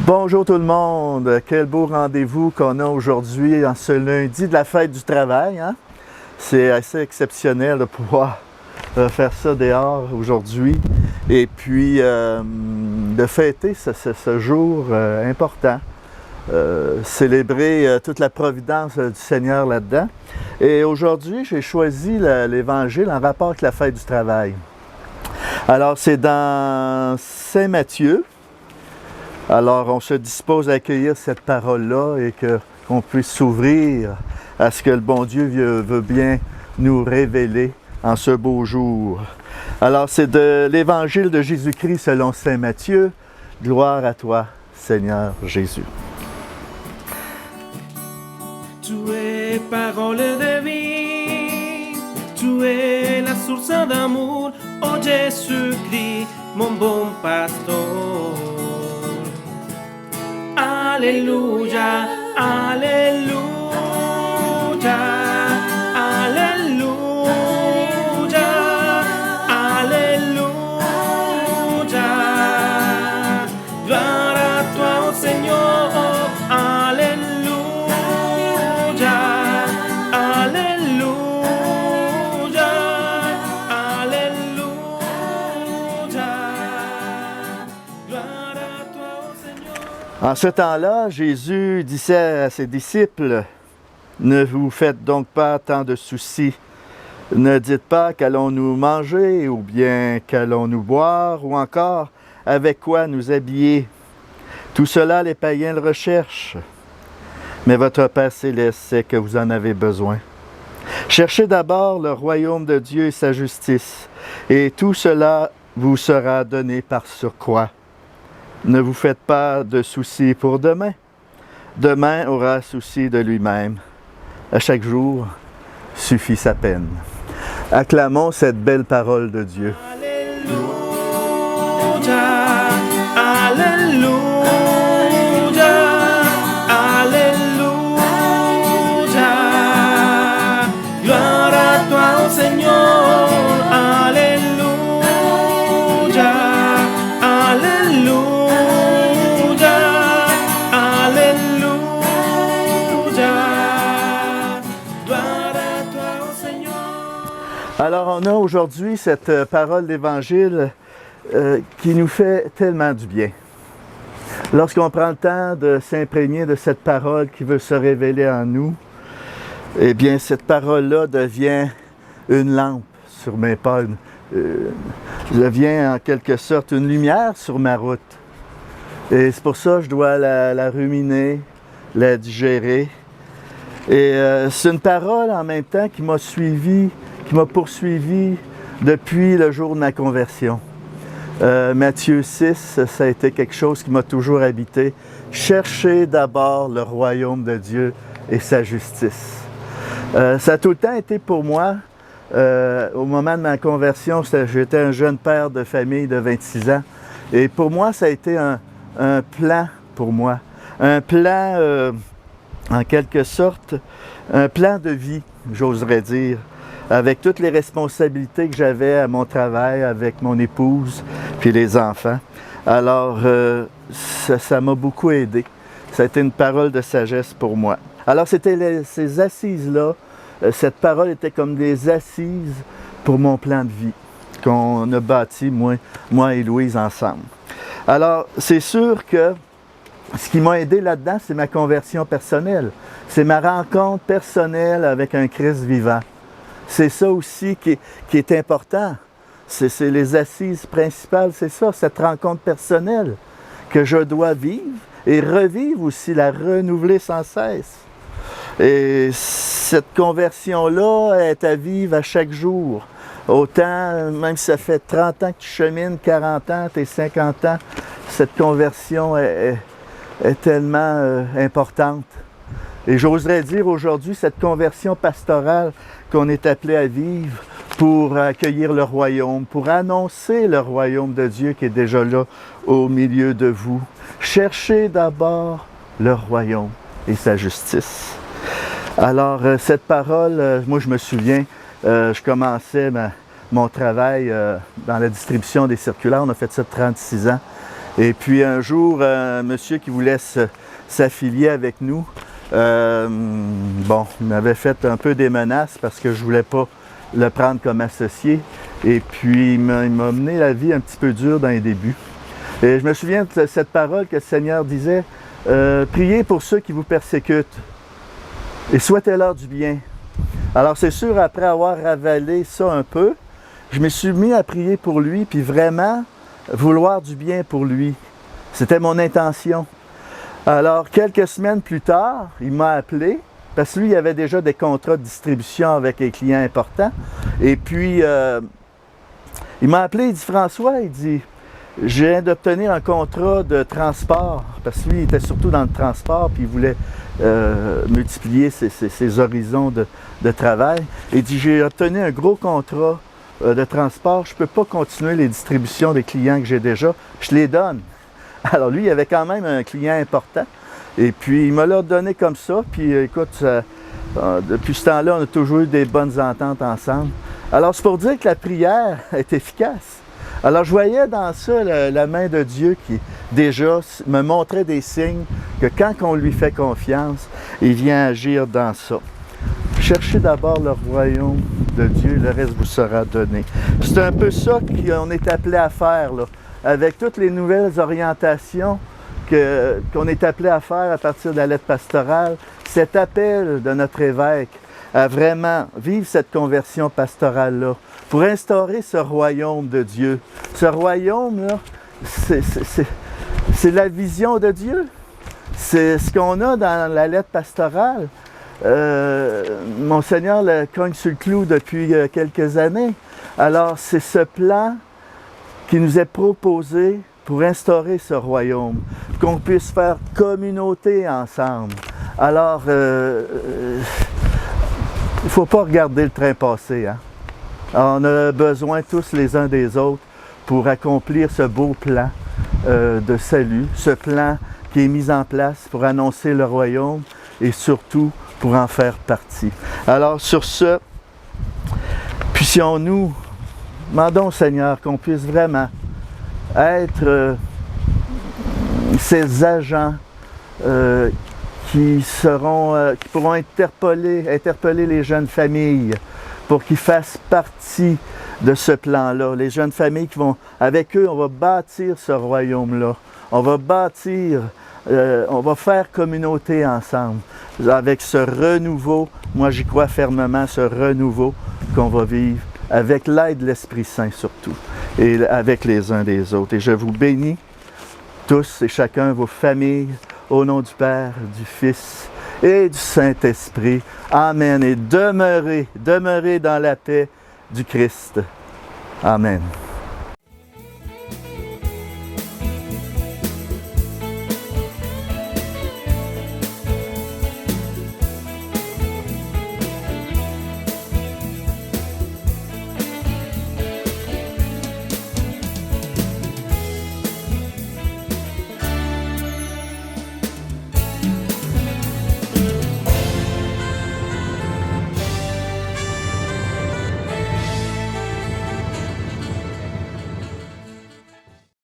Bonjour tout le monde, quel beau rendez-vous qu'on a aujourd'hui en ce lundi de la fête du travail. Hein? C'est assez exceptionnel de pouvoir faire ça dehors aujourd'hui et puis de fêter ce jour important, célébrer toute la providence du Seigneur là-dedans. Et aujourd'hui, j'ai choisi l'Évangile en rapport avec la fête du travail. Alors, c'est dans Saint Matthieu. Alors, on se dispose à accueillir cette parole-là et qu'on puisse s'ouvrir à ce que le bon Dieu veut bien nous révéler en ce beau jour. Alors, c'est de l'Évangile de Jésus-Christ selon Saint Matthieu. Gloire à toi, Seigneur Jésus. Tu es parole de vie, tu es la source d'amour, oh Jésus-Christ, mon bon pasteur. Alléluia, alléluia, alléluia, alléluia. Gloire à toi, oh Seigneur, alléluia, alléluia, alléluia. Gloire à toi, oh Seigneur. En ce temps-là, Jésus disait à ses disciples, « Ne vous faites donc pas tant de soucis. Ne dites pas qu'allons-nous manger, ou bien qu'allons-nous boire, ou encore avec quoi nous habiller. Tout cela, les païens le recherchent. Mais votre Père céleste sait que vous en avez besoin. Cherchez d'abord le royaume de Dieu et sa justice, et tout cela vous sera donné par surcroît. Ne vous faites pas de soucis pour demain. Demain aura souci de lui-même. À chaque jour suffit sa peine. » Acclamons cette belle parole de Dieu. Alléluia, alléluia, alléluia. Gloire à toi, oh Seigneur. Alléluia, alléluia, alléluia. Gloire à toi, oh Seigneur. Alors, on a aujourd'hui cette parole d'Évangile qui nous fait tellement du bien. Lorsqu'on prend le temps de s'imprégner de cette parole qui veut se révéler en nous, eh bien, cette parole-là devient une lampe sur mes pas, devient en quelque sorte une lumière sur ma route. Et c'est pour ça que je dois la ruminer, la digérer. Et c'est une parole en même temps qui m'a suivi, qui m'a poursuivi depuis le jour de ma conversion. Matthieu 6, ça a été quelque chose qui m'a toujours habité. Cherchez d'abord le royaume de Dieu et sa justice. Ça a tout le temps été pour moi, au moment de ma conversion, j'étais un jeune père de famille de 26 ans. Et pour moi, ça a été un plan pour moi. Un plan, en quelque sorte, un plan de vie, j'oserais dire, avec toutes les responsabilités que j'avais à mon travail, avec mon épouse, puis les enfants. Alors, ça m'a beaucoup aidé. Ça a été une parole de sagesse pour moi. Alors, c'était ces assises-là, cette parole était comme des assises pour mon plan de vie qu'on a bâti, moi et Louise, ensemble. Alors, c'est sûr que ce qui m'a aidé là-dedans, c'est ma conversion personnelle. C'est ma rencontre personnelle avec un Christ vivant. C'est ça aussi qui est important. C'est les assises principales, c'est ça, cette rencontre personnelle que je dois vivre et revivre aussi, la renouveler sans cesse. Et cette conversion-là est à vivre à chaque jour. Autant, même si ça fait 30 ans que tu chemines, 40 ans, tes 50 ans, cette conversion est tellement importante. Et j'oserais dire aujourd'hui, cette conversion pastorale qu'on est appelé à vivre pour accueillir le royaume, pour annoncer le royaume de Dieu qui est déjà là au milieu de vous. Cherchez d'abord le royaume et sa justice. Alors, cette parole, moi je me souviens, je commençais mon travail dans la distribution des circulaires, on a fait ça 36 ans. Et puis un jour, un monsieur qui voulait s'affilier avec nous, il m'avait fait un peu des menaces parce que je ne voulais pas le prendre comme associé. Et puis il m'a mené la vie un petit peu dure dans les débuts. Et je me souviens de cette parole que le Seigneur disait, priez pour ceux qui vous persécutent et souhaitez-leur du bien. Alors c'est sûr, après avoir avalé ça un peu, je me suis mis à prier pour lui, puis vraiment vouloir du bien pour lui. C'était mon intention. Alors, quelques semaines plus tard, il m'a appelé, parce que lui, il avait déjà des contrats de distribution avec les clients importants. Et puis, il m'a appelé, il dit, François, il dit, je viens d'obtenir un contrat de transport, parce que lui, il était surtout dans le transport, puis il voulait multiplier ses horizons de travail. Il dit, j'ai obtenu un gros contrat de transport, je ne peux pas continuer les distributions des clients que j'ai déjà, je les donne. Alors lui, il avait quand même un client important, et puis il me l'a donné comme ça, puis écoute, depuis ce temps-là, on a toujours eu des bonnes ententes ensemble. Alors c'est pour dire que la prière est efficace. Alors je voyais dans ça la main de Dieu qui déjà me montrait des signes que quand on lui fait confiance, il vient agir dans ça. Cherchez d'abord le royaume de Dieu, le reste vous sera donné. C'est un peu ça qu'on est appelé à faire, là, avec toutes les nouvelles orientations qu'on est appelé à faire à partir de la lettre pastorale. Cet appel de notre évêque à vraiment vivre cette conversion pastorale-là, pour instaurer ce royaume de Dieu. Ce royaume-là, c'est la vision de Dieu. C'est ce qu'on a dans la lettre pastorale. Monseigneur le cogne sur le clou depuis quelques années. Alors, c'est ce plan qui nous est proposé pour instaurer ce royaume, qu'on puisse faire communauté ensemble. Alors, il ne faut pas regarder le train passer, hein? On a besoin tous les uns des autres pour accomplir ce beau plan de salut, ce plan qui est mis en place pour annoncer le royaume et surtout pour en faire partie. Alors sur ce, puissions-nous, demandons au Seigneur qu'on puisse vraiment être ces agents qui pourront interpeller les jeunes familles pour qu'ils fassent partie de ce plan-là. Les jeunes familles qui vont, avec eux, on va bâtir ce royaume-là. On va bâtir, on va faire communauté ensemble. Avec ce renouveau, moi j'y crois fermement, ce renouveau qu'on va vivre avec l'aide de l'Esprit Saint surtout, et avec les uns des autres. Et je vous bénis tous et chacun, vos familles, au nom du Père, du Fils et du Saint-Esprit. Amen. Et demeurez dans la paix du Christ. Amen.